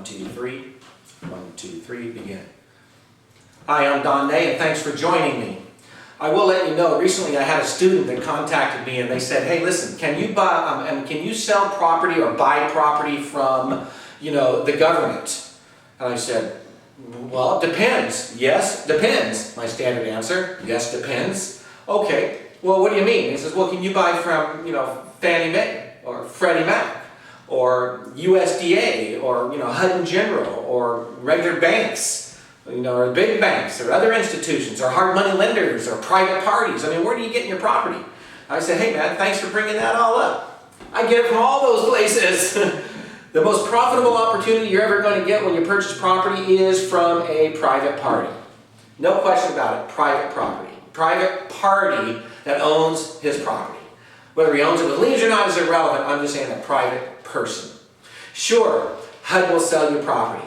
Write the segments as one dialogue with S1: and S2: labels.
S1: 1, 2, 3. 1, 2, 3, begin. Hi, I'm Don Day, and thanks for joining me. I will let you know, recently I had a student that contacted me and they said, hey, listen, can you sell property or buy property from, the government? And I said, well, it depends. Yes, depends. My standard answer, yes, depends. Okay, well, what do you mean? He says, well, can you buy from, Fannie Mae or Freddie Mac or USDA or, HUD General or regular banks, or big banks or other institutions or hard money lenders or private parties? I mean, where do you get your property? I said, hey man, thanks for bringing that all up. I get it from all those places. The most profitable opportunity you're ever going to get when you purchase property is from a private party. No question about it, private property. Private party that owns his property. Whether he owns it with liens or not is irrelevant. I'm just saying a private person. Sure, HUD will sell you property.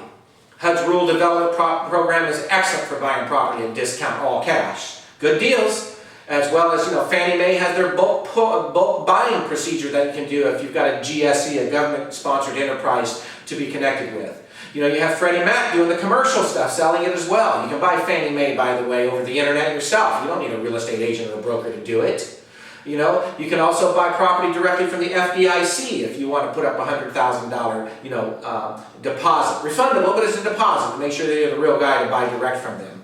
S1: HUD's Rural Development Program is excellent for buying property at discount, all cash. Good deals. As well as, Fannie Mae has their bulk buying procedure that you can do if you've got a GSE, a government-sponsored enterprise, to be connected with. You have Freddie Mac doing the commercial stuff, selling it as well. You can buy Fannie Mae, by the way, over the internet yourself. You don't need a real estate agent or a broker to do it. You can also buy property directly from the FDIC if you want to put up a $100,000, deposit. Refundable, but it's a deposit. Make sure that you're the real guy to buy direct from them.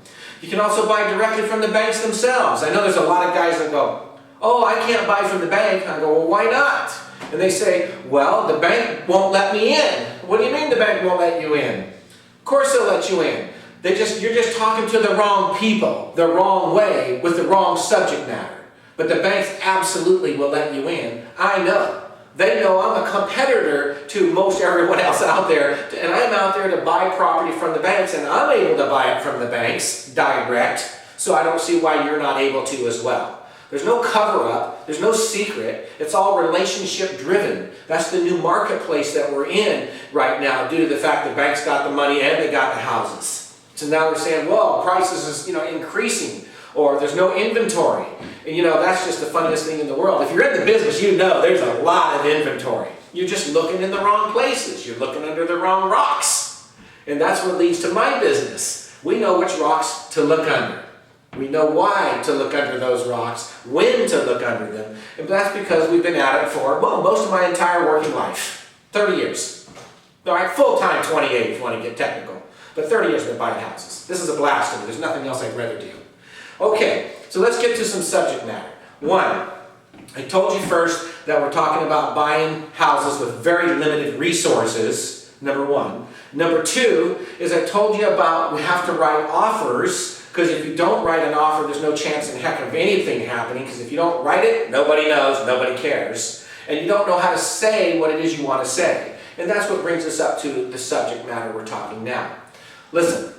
S1: You can also buy directly from the banks themselves. I know there's a lot of guys that go, oh, I can't buy from the bank. I go, well, why not? And they say, well, the bank won't let me in. What do you mean the bank won't let you in? Of course they'll let you in. You're just talking to the wrong people, the wrong way, with the wrong subject matter. But the banks absolutely will let you in. I know. They know I'm a competitor to most everyone else out there, and I'm out there to buy property from the banks, and I'm able to buy it from the banks direct, so I don't see why you're not able to as well. There's no cover-up, there's no secret, it's all relationship-driven. That's the new marketplace that we're in right now due to the fact the banks got the money and they got the houses. So now we're saying, well, prices is increasing, or there's no inventory. And that's just the funniest thing in the world. If you're in the business, there's a lot of inventory. You're just looking in the wrong places. You're looking under the wrong rocks. And that's what leads to my business. We know which rocks to look under. We know why to look under those rocks, when to look under them. And that's because we've been at it for, most of my entire working life. 30 years. All right, full-time 28 if you want to get technical. But 30 years I've been buying houses. This is a blast to me. There's nothing else I'd rather do. Okay, so let's get to some subject matter. One, I told you first that we're talking about buying houses with very limited resources, number one. Number two is I told you about we have to write offers, because if you don't write an offer, there's no chance in heck of anything happening, because if you don't write it, nobody knows, nobody cares. And you don't know how to say what it is you want to say. And that's what brings us up to the subject matter we're talking now. Listen.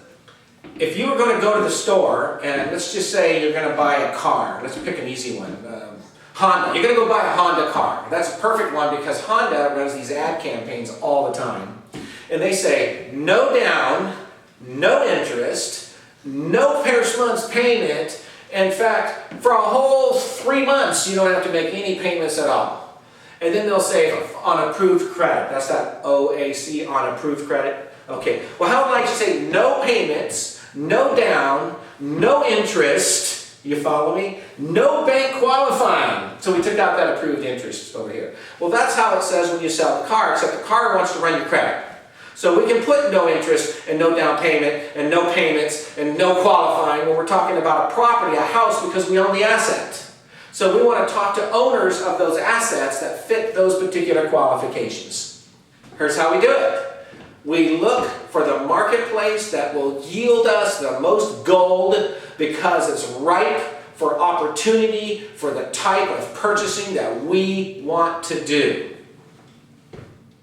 S1: If you were going to go to the store, and let's just say you're going to buy a car. Let's pick an easy one. Honda. You're going to go buy a Honda car. That's a perfect one because Honda runs these ad campaigns all the time. And they say, no down, no interest, no first month's payment. In fact, for a whole 3 months, you don't have to make any payments at all. And then they'll say, on approved credit. That's that OAC, on approved credit. Okay. Well, how would I like to say no payments, no down, no interest, you follow me? No bank qualifying. So we took out that approved interest over here. Well, that's how it says when you sell the car, except the car wants to run your credit. So we can put no interest and no down payment and no payments and no qualifying when we're talking about a property, a house, because we own the asset. So we want to talk to owners of those assets that fit those particular qualifications. Here's how we do it. We look for the marketplace that will yield us the most gold because it's ripe for opportunity for the type of purchasing that we want to do.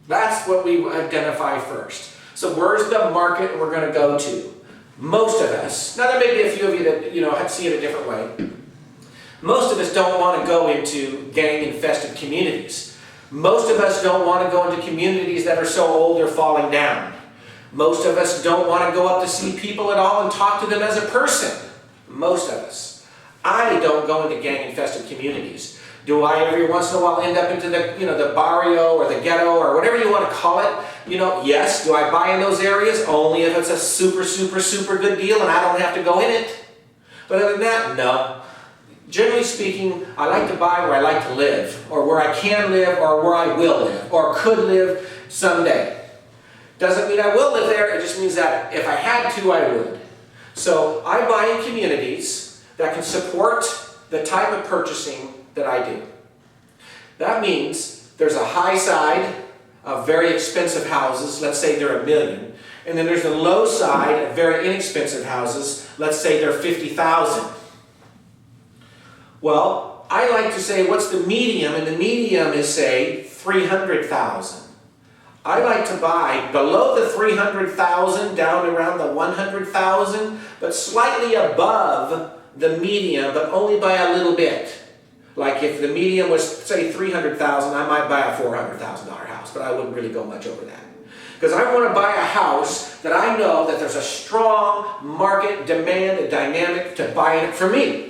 S1: That's what we identify first. So where's the market we're going to go to? Most of us, now there may be a few of you that see it a different way. Most of us don't want to go into gang-infested communities. Most of us don't want to go into communities that are so old they're falling down. Most of us don't want to go up to see people at all and talk to them as a person. Most of us. I don't go into gang-infested communities. Do I every once in a while end up into the barrio or the ghetto or whatever you want to call it? yes, do I buy in those areas? Only if it's a super, super, super good deal and I don't have to go in it. But other than that, no. Generally speaking, I like to buy where I like to live, or where I can live, or where I will live, or could live someday. Doesn't mean I will live there, it just means that if I had to, I would. So I buy in communities that can support the type of purchasing that I do. That means there's a high side of very expensive houses, let's say they're $1 million, and then there's the low side of very inexpensive houses, let's say they're $50,000. Well, I like to say what's the medium, and the medium is, say, $300,000. I like to buy below the $300,000 down around the $100,000, but slightly above the medium, but only by a little bit. Like if the medium was, say, $300,000, I might buy a $400,000 house, but I wouldn't really go much over that. Because I want to buy a house that I know that there's a strong market demand and dynamic to buying it for me.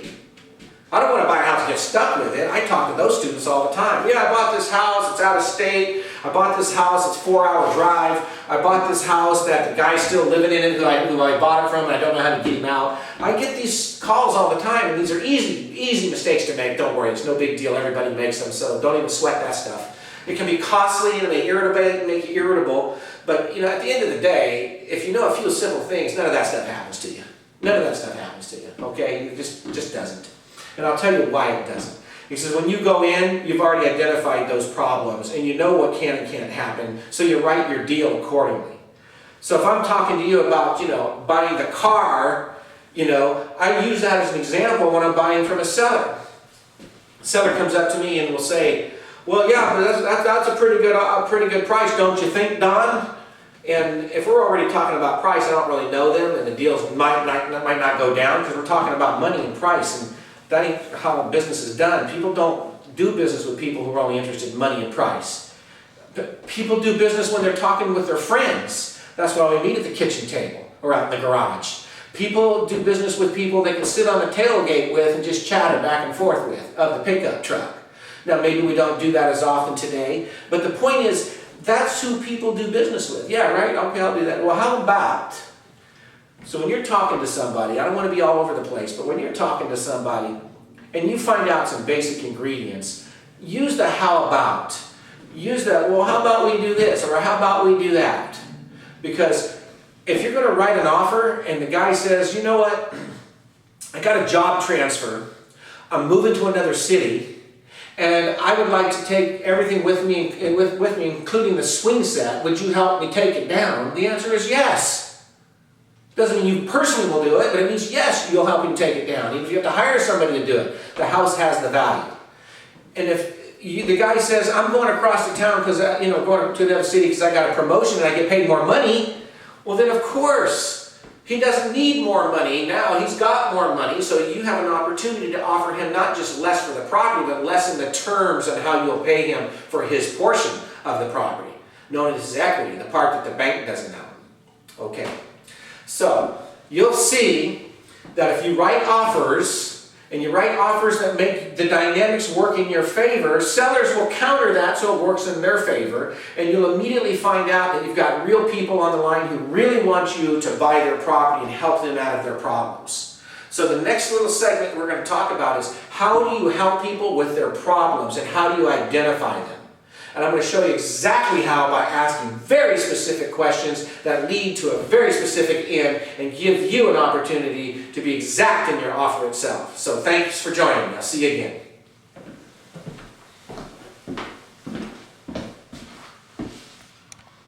S1: I don't want to buy a house and get stuck with it. I talk to those students all the time. Yeah, I bought this house, it's out of state. I bought this house, it's a 4-hour drive. I bought this house that the guy's still living in it who I bought it from, and I don't know how to get him out. I get these calls all the time, and these are easy mistakes to make. Don't worry, it's no big deal. Everybody makes them, so don't even sweat that stuff. It can be costly and make you irritable, but at the end of the day, if you know a few simple things, none of that stuff happens to you. None of that stuff happens to you, okay? It just doesn't. And I'll tell you why it doesn't. He says when you go in, you've already identified those problems and you know what can and can't happen, so you write your deal accordingly. So if I'm talking to you about, buying the car, I use that as an example when I'm buying from a seller. The seller comes up to me and will say, well, yeah, but that's a pretty good price, don't you think, Don? And if we're already talking about price, I don't really know them, and the deals might not go down because we're talking about money and price. And that ain't how business is done. People don't do business with people who are only interested in money and price. But people do business when they're talking with their friends. That's why we meet at the kitchen table or out in the garage. People do business with people they can sit on the tailgate with and just chatter back and forth with of the pickup truck. Now maybe we don't do that as often today, but the point is that's who people do business with. Yeah, right? Okay, I'll do that. Well, how about... So when you're talking to somebody, I don't want to be all over the place, but when you're talking to somebody and you find out some basic ingredients, use the how about. Use the, well, how about we do this, or how about we do that? Because if you're going to write an offer and the guy says, you know what, I got a job transfer, I'm moving to another city, and I would like to take everything with me, including the swing set, would you help me take it down? The answer is yes. Doesn't mean you personally will do it, but it means yes, you'll help him take it down. Even if you have to hire somebody to do it, the house has the value. And if the guy says, I'm going across the town because, going to another city because I got a promotion and I get paid more money, well then of course, he doesn't need more money now, he's got more money, so you have an opportunity to offer him not just less for the property, but less in the terms on how you'll pay him for his portion of the property, known as his equity, the part that the bank doesn't own. Okay. So, you'll see that if you write offers, and you write offers that make the dynamics work in your favor, sellers will counter that so it works in their favor, and you'll immediately find out that you've got real people on the line who really want you to buy their property and help them out of their problems. So the next little segment we're going to talk about is how do you help people with their problems and how do you identify them? And I'm going to show you exactly how by asking very specific questions that lead to a very specific end and give you an opportunity to be exact in your offer itself. So thanks for joining me. I'll see you again.